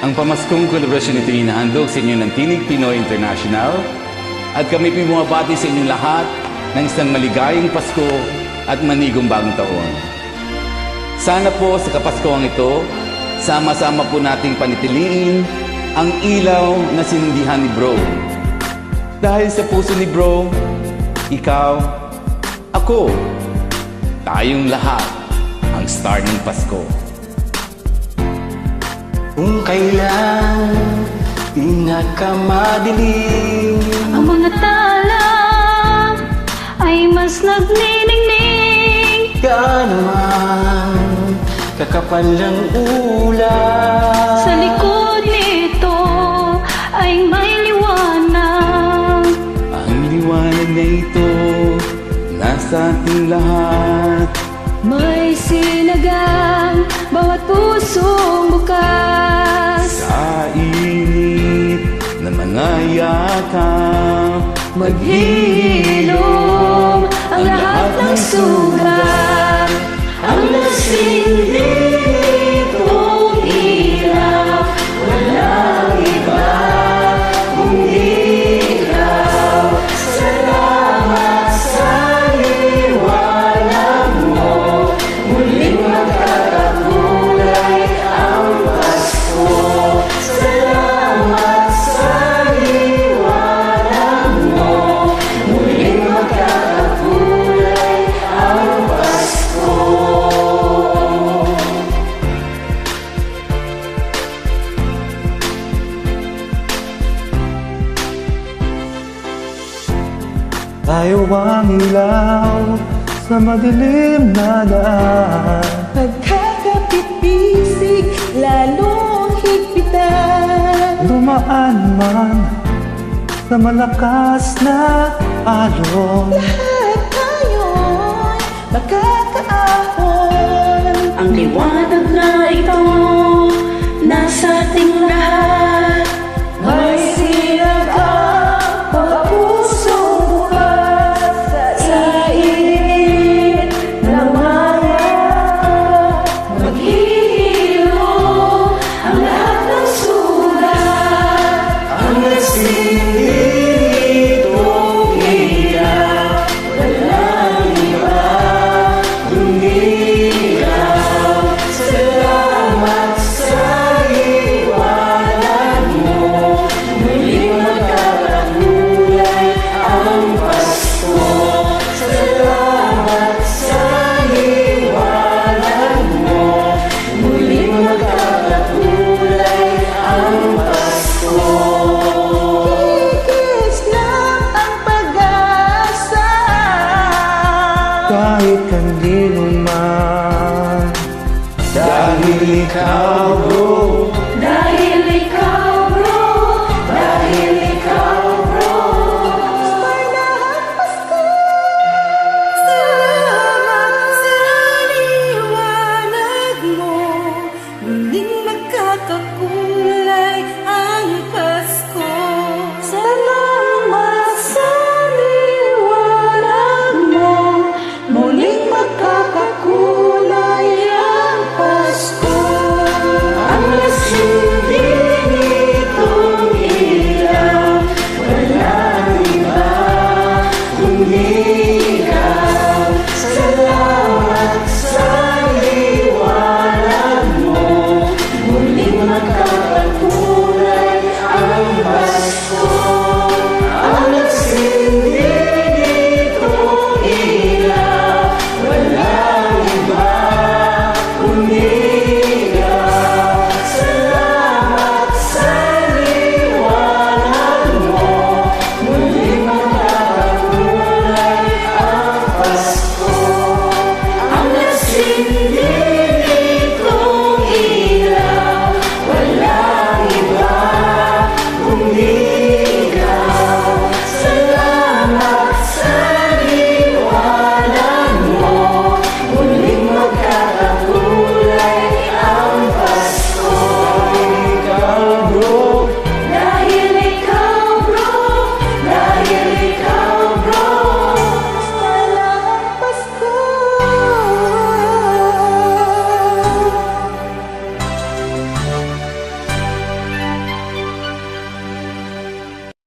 Ang pamaskong kolaborasyon nito hinahandog sa inyo ng Tinig Pinoy International at kami bumabati sa inyong lahat ng isang maligayang Pasko at manigong bagong taon. Sana po sa Kapaskuhan ito, sama-sama po nating panitiliin ang ilaw na sinindihan ni Bro. Dahil sa puso ni Bro, ikaw, ako, tayong lahat ang star ng Pasko. Kung kailan pinakamadilim ang mga tala ay mas nagniningning, ka naman kakapal ng ulap. sa likod nito ay may liwanag. Ang liwanag na ito, nasa ating lahat. May sinagang bawat pusong bukas. Sa init na mga yakap, Maghilom ang lahat ng sugat. Ang lasing nitong ilaw, walang iba kundi ikaw. Salamat sa liwanag mo, muling magkakakulay ang Pasko. Salamat sa liwanag mo, muling magkakakulay ang Pasko. Tayo ang ilaw sa madilim na daan. Pagkakapit-bisig, lalong higpitan. Dumaan man sa malakas na alon. Lahat tayo'y makakaahon. Ang liwanag na ito, nasa ating lahat. May sinagang mga pusong bukas. Sa init ng mga maghihilom ang lahat ng sulat. Ang lasing nitong ilaw, walang iba kundi ikaw. Salamat sa liwanag mo, muling magkakakulay ang Pasko. Salamat sa liwanag mo, muling magkakakulay ang Pasko. Kikis na ang pag-asa. Kahit kanino man, dahil ikaw, bro. Dahil ikaw, bro. Dahil ikaw, bro. Star na ang Pasko. Salamat sa liwanag mo, muling magkakakulay ang Pasko. Salamat sa liwanag mo, muling magkakakulay ang Pasko. Ang lasing